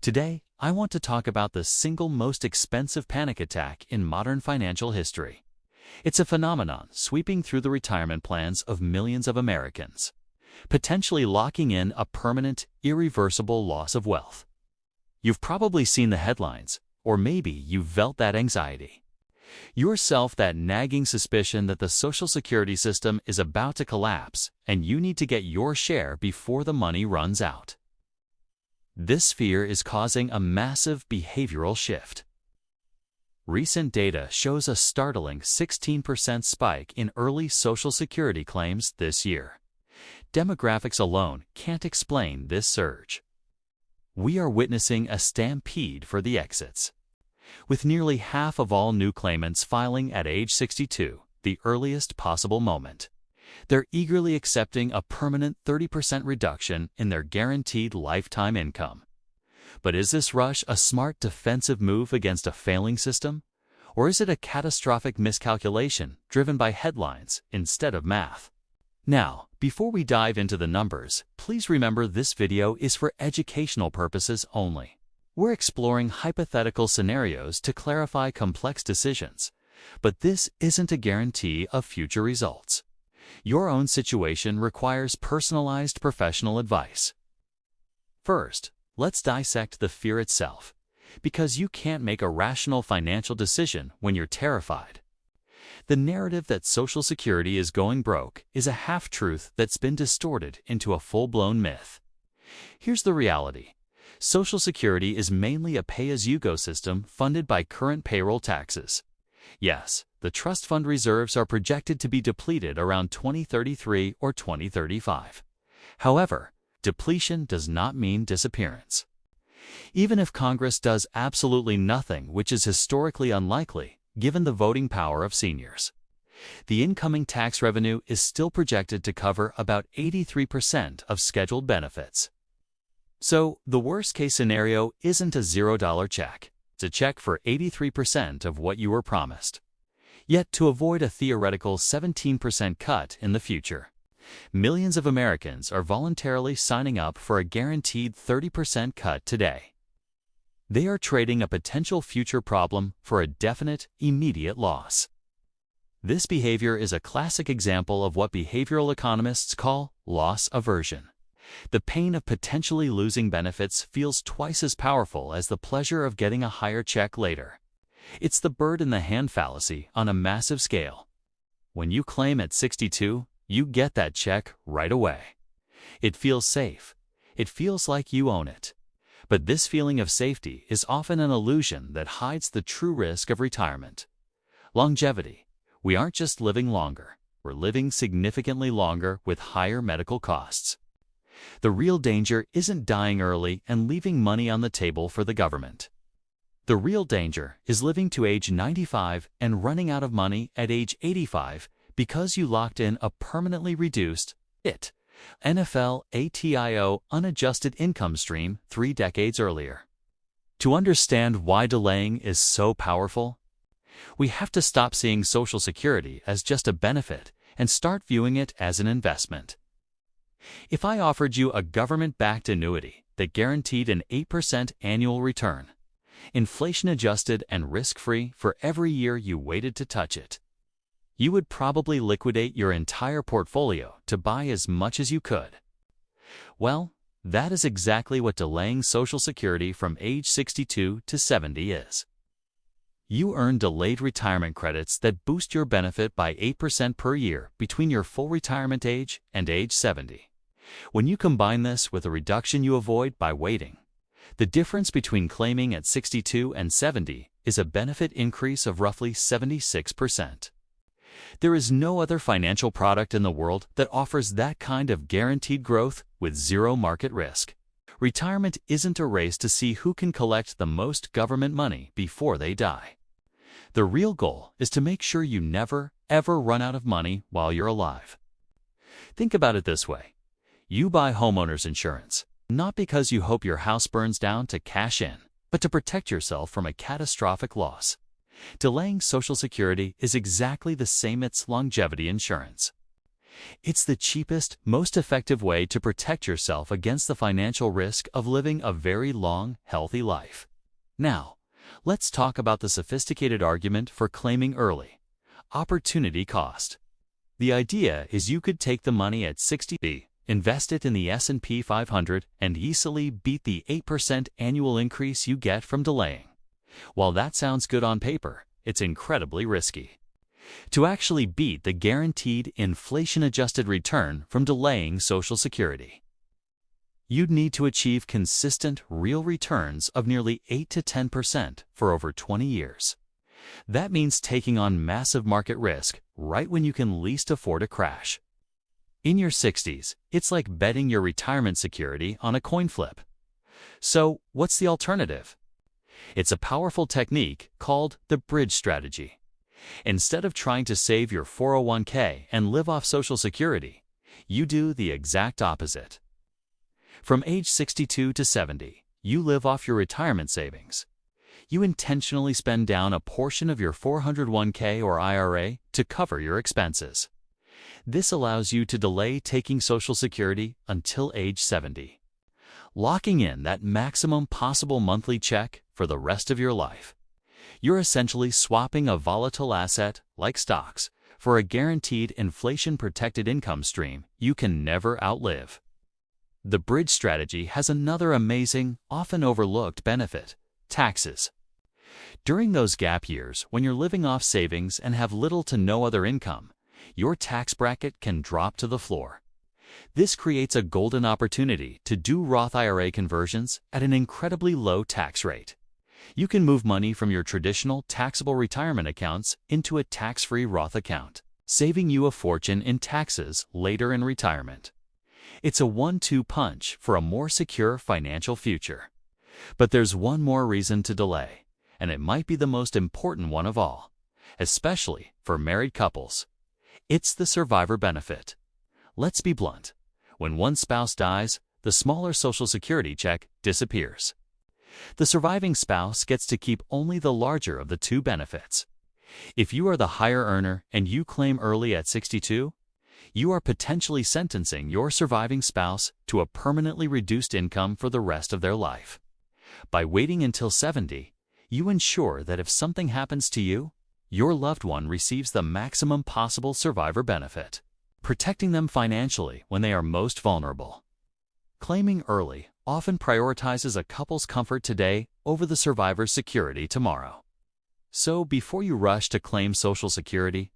Today, I want to talk about the single most expensive panic attack in modern financial history. It's a phenomenon sweeping through the retirement plans of millions of Americans, potentially locking in a permanent, irreversible loss of wealth. You've probably seen the headlines, or maybe you've felt that anxiety. Yourself that nagging suspicion that the Social Security system is about to collapse and you need to get your share before the money runs out. This fear is causing a massive behavioral shift. Recent data shows a startling 16% spike in early Social Security claims this year. Demographics alone can't explain this surge. We are witnessing a stampede for the exits, with nearly half of all new claimants filing at age 62, the earliest possible moment. They're eagerly accepting a permanent 30% reduction in their guaranteed lifetime income. But is this rush a smart defensive move against a failing system? Or is it a catastrophic miscalculation driven by headlines instead of math? Now, before we dive into the numbers, please remember this video is for educational purposes only. We're exploring hypothetical scenarios to clarify complex decisions, but this isn't a guarantee of future results. Your own situation requires personalized professional advice. First, let's dissect the fear itself, because you can't make a rational financial decision when you're terrified. The narrative that Social Security is going broke is a half-truth that's been distorted into a full-blown myth. Here's the reality. Social Security is mainly a pay-as-you-go system funded by current payroll taxes. Yes, the trust fund reserves are projected to be depleted around 2033 or 2035. However, depletion does not mean disappearance. Even if Congress does absolutely nothing, which is historically unlikely, given the voting power of seniors, the incoming tax revenue is still projected to cover about 83% of scheduled benefits. So, the worst-case scenario isn't a $0 check. It's a check for 83% of what you were promised. Yet, to avoid a theoretical 17% cut in the future, millions of Americans are voluntarily signing up for a guaranteed 30% cut today. They are trading a potential future problem for a definite, immediate loss. This behavior is a classic example of what behavioral economists call loss aversion. The pain of potentially losing benefits feels twice as powerful as the pleasure of getting a higher check later. It's the bird in the hand fallacy on a massive scale. When you claim at 62, you get that check right away. It feels safe. It feels like you own it. But this feeling of safety is often an illusion that hides the true risk of retirement. Longevity. We aren't just living longer. We're living significantly longer with higher medical costs. The real danger isn't dying early and leaving money on the table for the government. The real danger is living to age 95 and running out of money at age 85 because you locked in a permanently reduced NFL ATIO unadjusted income stream 3 decades earlier. To understand why delaying is so powerful, we have to stop seeing Social Security as just a benefit and start viewing it as an investment. If I offered you a government-backed annuity that guaranteed an 8% annual return, inflation-adjusted and risk-free for every year you waited to touch it, you would probably liquidate your entire portfolio to buy as much as you could. Well, that is exactly what delaying Social Security from age 62 to 70 is. You earn delayed retirement credits that boost your benefit by 8% per year between your full retirement age and age 70. When you combine this with a reduction you avoid by waiting, the difference between claiming at 62 and 70 is a benefit increase of roughly 76%. There is no other financial product in the world that offers that kind of guaranteed growth with zero market risk. Retirement isn't a race to see who can collect the most government money before they die. The real goal is to make sure you never, ever run out of money while you're alive. Think about it this way. You buy homeowners insurance, not because you hope your house burns down to cash in, but to protect yourself from a catastrophic loss. Delaying Social Security is exactly the same as longevity insurance. It's the cheapest, most effective way to protect yourself against the financial risk of living a very long, healthy life. Now, let's talk about the sophisticated argument for claiming early: opportunity cost. The idea is you could take the money at 60, invest it in the S&P 500, and easily beat the 8% annual increase you get from delaying. While that sounds good on paper, it's incredibly risky. To actually beat the guaranteed inflation-adjusted return from delaying Social Security, you'd need to achieve consistent real returns of nearly 8 to 10% for over 20 years. That means taking on massive market risk right when you can least afford a crash. In your 60s, it's like betting your retirement security on a coin flip. So, what's the alternative? It's a powerful technique called the bridge strategy. Instead of trying to save your 401k and live off Social Security, you do the exact opposite. From age 62 to 70, you live off your retirement savings. You intentionally spend down a portion of your 401k or IRA to cover your expenses. This allows you to delay taking Social Security until age 70, locking in that maximum possible monthly check for the rest of your life. You're essentially swapping a volatile asset, like stocks, for a guaranteed inflation-protected income stream you can never outlive. The bridge strategy has another amazing, often overlooked benefit: taxes. During those gap years when you're living off savings and have little to no other income, your tax bracket can drop to the floor. This creates a golden opportunity to do Roth IRA conversions at an incredibly low tax rate. You can move money from your traditional taxable retirement accounts into a tax-free Roth account, saving you a fortune in taxes later in retirement. It's a 1-2 punch for a more secure financial future. But there's one more reason to delay, and it might be the most important one of all, especially for married couples. It's the survivor benefit. Let's be blunt. When one spouse dies, the smaller Social Security check disappears. The surviving spouse gets to keep only the larger of the two benefits. If you are the higher earner and you claim early at 62, you are potentially sentencing your surviving spouse to a permanently reduced income for the rest of their life. By waiting until 70, you ensure that if something happens to you, your loved one receives the maximum possible survivor benefit, protecting them financially when they are most vulnerable. Claiming early often prioritizes a couple's comfort today over the survivor's security tomorrow. So before you rush to claim Social Security,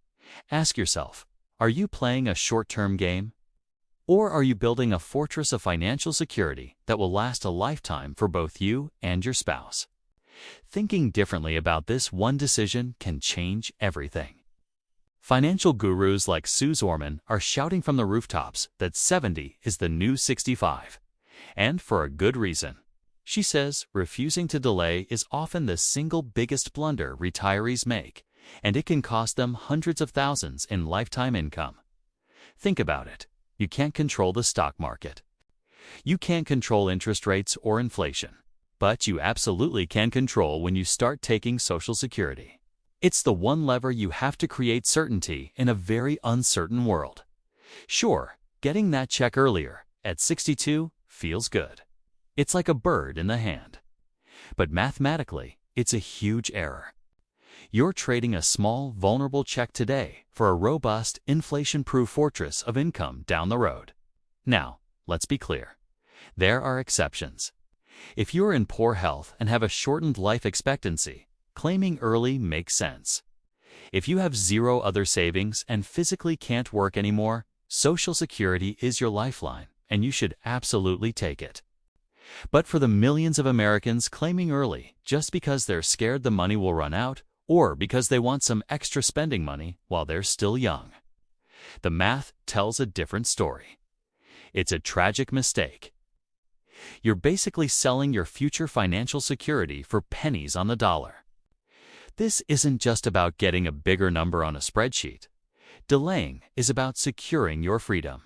ask yourself, are you playing a short-term game? Or are you building a fortress of financial security that will last a lifetime for both you and your spouse? Thinking differently about this one decision can change everything. Financial gurus like Sue Zorman are shouting from the rooftops that 70 is the new 65. And for a good reason. She says refusing to delay is often the single biggest blunder retirees make, and it can cost them hundreds of thousands in lifetime income. Think about it. You can't control the stock market. You can't control interest rates or inflation. But you absolutely can control when you start taking Social Security. It's the one lever you have to create certainty in a very uncertain world. Sure, getting that check earlier, at 62, feels good. It's like a bird in the hand. But mathematically, it's a huge error. You're trading a small, vulnerable check today for a robust, inflation-proof fortress of income down the road. Now, let's be clear. There are exceptions. If you're in poor health and have a shortened life expectancy, claiming early makes sense. If you have zero other savings and physically can't work anymore, Social Security is your lifeline, and you should absolutely take it. But for the millions of Americans claiming early just because they're scared the money will run out or because they want some extra spending money while they're still young, the math tells a different story. It's a tragic mistake. You're basically selling your future financial security for pennies on the dollar. This isn't just about getting a bigger number on a spreadsheet. Delaying is about securing your freedom.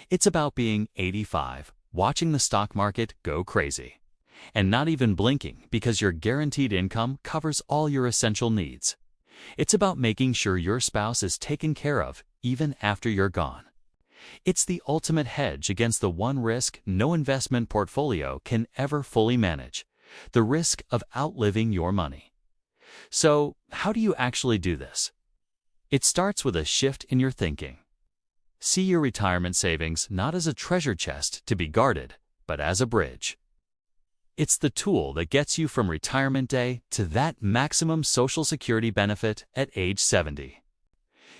It's about being 85, watching the stock market go crazy, and not even blinking because your guaranteed income covers all your essential needs. It's about making sure your spouse is taken care of even after you're gone. It's the ultimate hedge against the one risk no investment portfolio can ever fully manage: the risk of outliving your money. So, how do you actually do this? It starts with a shift in your thinking. See your retirement savings not as a treasure chest to be guarded, but as a bridge. It's the tool that gets you from retirement day to that maximum Social Security benefit at age 70.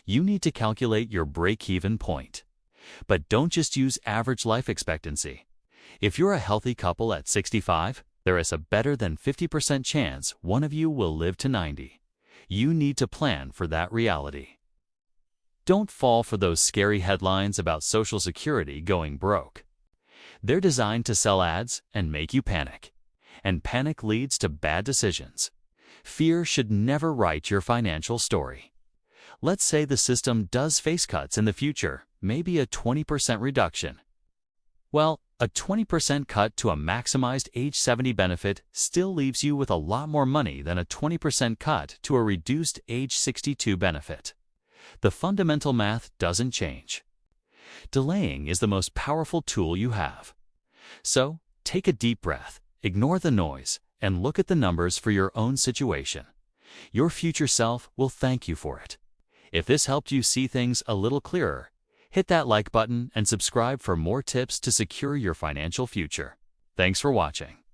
You need to calculate your break-even point. But don't just use average life expectancy. If you're a healthy couple at 65, there is a better than 50% chance one of you will live to 90. You need to plan for that reality. Don't fall for those scary headlines about Social Security going broke. They're designed to sell ads and make you panic. And panic leads to bad decisions. Fear should never write your financial story. Let's say the system does face cuts in the future, maybe a 20% reduction. Well, a 20% cut to a maximized age 70 benefit still leaves you with a lot more money than a 20% cut to a reduced age 62 benefit. The fundamental math doesn't change. Delaying is the most powerful tool you have. So, take a deep breath, ignore the noise, and look at the numbers for your own situation. Your future self will thank you for it. If this helped you see things a little clearer, hit that like button and subscribe for more tips to secure your financial future. Thanks for watching.